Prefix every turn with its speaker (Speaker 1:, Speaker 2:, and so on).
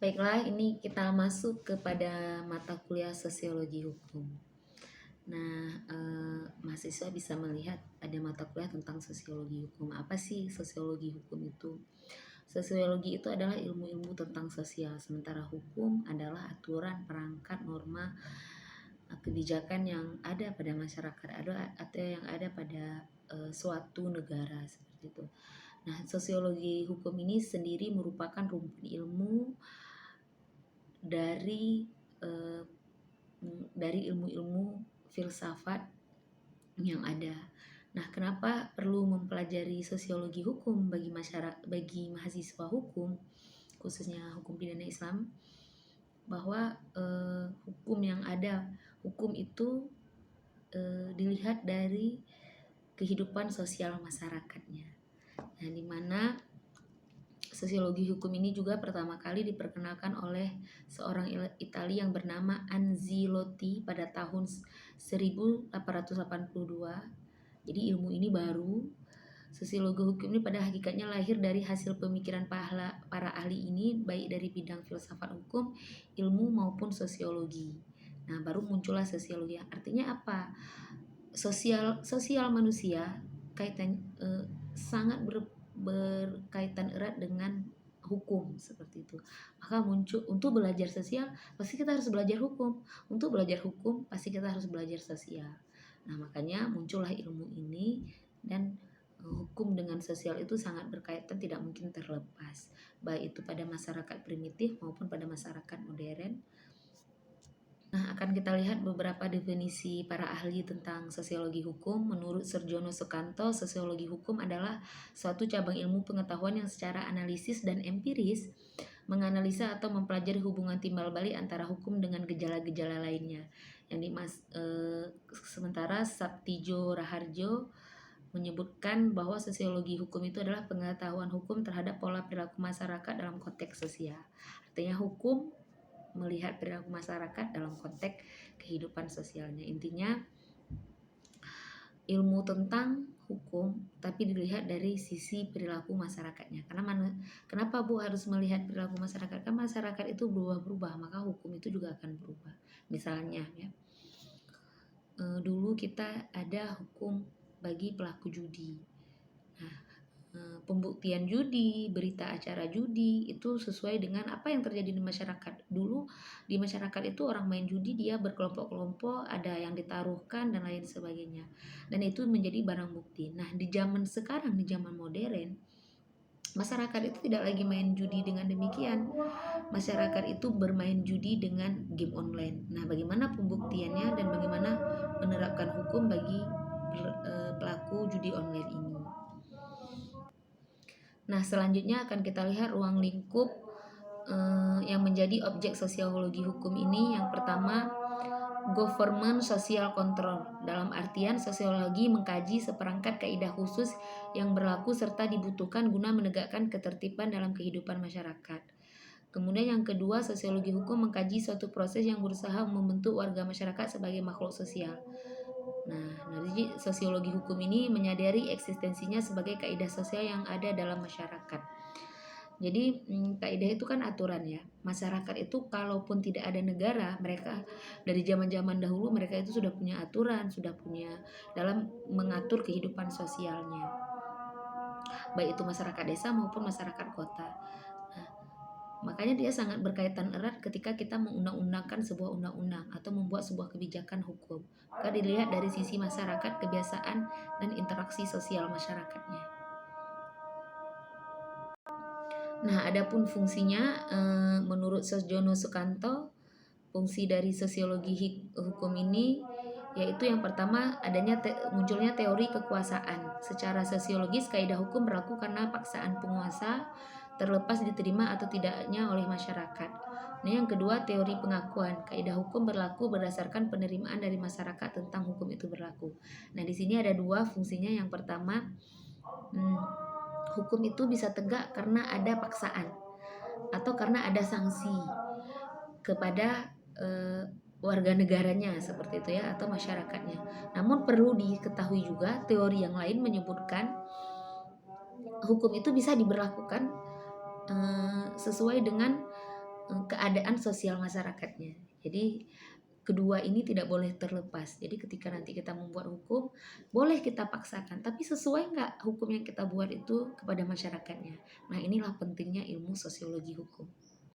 Speaker 1: Baiklah, ini kita masuk kepada mata kuliah sosiologi hukum. Nah, mahasiswa bisa melihat ada mata kuliah tentang sosiologi hukum. Apa sih sosiologi hukum itu? Sosiologi itu adalah ilmu-ilmu tentang sosial, sementara hukum adalah aturan, perangkat, norma, kebijakan yang ada pada masyarakat atau yang ada pada suatu negara seperti itu. Nah, sosiologi hukum ini sendiri merupakan rumpun ilmu dari eh, ilmu-ilmu filsafat yang ada. Nah, kenapa perlu mempelajari sosiologi hukum bagi masyarakat, bagi mahasiswa hukum, khususnya hukum pidana Islam, bahwa hukum yang ada, hukum itu dilihat dari kehidupan sosial masyarakatnya. Nah, di mana sosiologi hukum ini juga pertama kali diperkenalkan oleh seorang Italia yang bernama Anzilotti pada tahun 1882. Jadi ilmu ini baru. Sosiologi hukum ini pada hakikatnya lahir dari hasil pemikiran para ahli ini, baik dari bidang filsafat hukum, ilmu maupun sosiologi. Nah, baru muncullah sosiologi. Artinya apa? Sosial manusia kaitan sangat berkaitan erat dengan hukum seperti itu. Maka muncul untuk belajar sosial pasti kita harus belajar hukum. Untuk belajar hukum pasti kita harus belajar sosial. Nah, makanya muncullah ilmu ini dan hukum dengan sosial itu sangat berkaitan, tidak mungkin terlepas. Baik itu pada masyarakat primitif maupun pada masyarakat modern. Nah, akan kita lihat beberapa definisi para ahli tentang sosiologi hukum. Menurut Surjono Sukanto, sosiologi hukum adalah suatu cabang ilmu pengetahuan yang secara analisis dan empiris menganalisa atau mempelajari hubungan timbal balik antara hukum dengan gejala-gejala lainnya. Sementara Saptijo Raharjo menyebutkan bahwa sosiologi hukum itu adalah pengetahuan hukum terhadap pola perilaku masyarakat dalam konteks sosial. Artinya hukum melihat perilaku masyarakat dalam konteks kehidupan sosialnya. Intinya ilmu tentang hukum tapi dilihat dari sisi perilaku masyarakatnya. Kenapa Bu harus melihat perilaku masyarakat? Kan masyarakat itu berubah-berubah, maka hukum itu juga akan berubah. Misalnya ya, dulu kita ada hukum bagi pelaku judi. Nah, pembuktian judi, berita acara judi itu sesuai dengan apa yang terjadi di masyarakat. Dulu di masyarakat itu orang main judi dia berkelompok-kelompok, ada yang ditaruhkan dan lain sebagainya. Dan itu menjadi barang bukti. Nah, di zaman sekarang, di zaman modern, masyarakat itu tidak lagi main judi dengan demikian. Masyarakat itu bermain judi dengan game online. Nah, bagaimana pembuktiannya dan bagaimana menerapkan hukum bagi pelaku judi online ini. Nah, selanjutnya akan kita lihat ruang lingkup yang menjadi objek sosiologi hukum ini. Yang pertama, government social control. Dalam artian sosiologi mengkaji seperangkat kaidah khusus yang berlaku serta dibutuhkan guna menegakkan ketertiban dalam kehidupan masyarakat. Kemudian yang kedua, sosiologi hukum mengkaji suatu proses yang berusaha membentuk warga masyarakat sebagai makhluk sosial. Nah, jadi sosiologi hukum ini menyadari eksistensinya sebagai kaidah sosial yang ada dalam masyarakat. Jadi kaidah itu kan aturan ya. Masyarakat itu kalaupun tidak ada negara, mereka dari zaman-zaman dahulu mereka itu sudah punya aturan, sudah punya dalam mengatur kehidupan sosialnya. Baik itu masyarakat desa maupun masyarakat kota. Nah, makanya dia sangat berkaitan erat ketika kita mengundang-undangkan sebuah undang-undang atau membuat sebuah kebijakan hukum. Maka dilihat dari sisi masyarakat, kebiasaan, dan interaksi sosial masyarakatnya. Nah, adapun fungsinya menurut Surjono Sukanto, fungsi dari sosiologi hukum ini yaitu yang pertama adanya munculnya teori kekuasaan. Secara sosiologis, kaidah hukum berlaku karena paksaan penguasa terlepas diterima atau tidaknya oleh masyarakat. Nah, yang kedua teori pengakuan. Kaidah hukum berlaku berdasarkan penerimaan dari masyarakat tentang hukum itu berlaku. Nah, di sini ada dua fungsinya. Yang pertama, hukum itu bisa tegak karena ada paksaan atau karena ada sanksi kepada warga negaranya seperti itu ya, atau masyarakatnya. Namun perlu diketahui juga teori yang lain menyebutkan hukum itu bisa diberlakukan sesuai dengan keadaan sosial masyarakatnya. Jadi kedua ini tidak boleh terlepas. Jadi ketika nanti kita membuat hukum, boleh kita paksakan, tapi sesuai nggak hukum yang kita buat itu kepada masyarakatnya. Nah inilah pentingnya ilmu sosiologi hukum.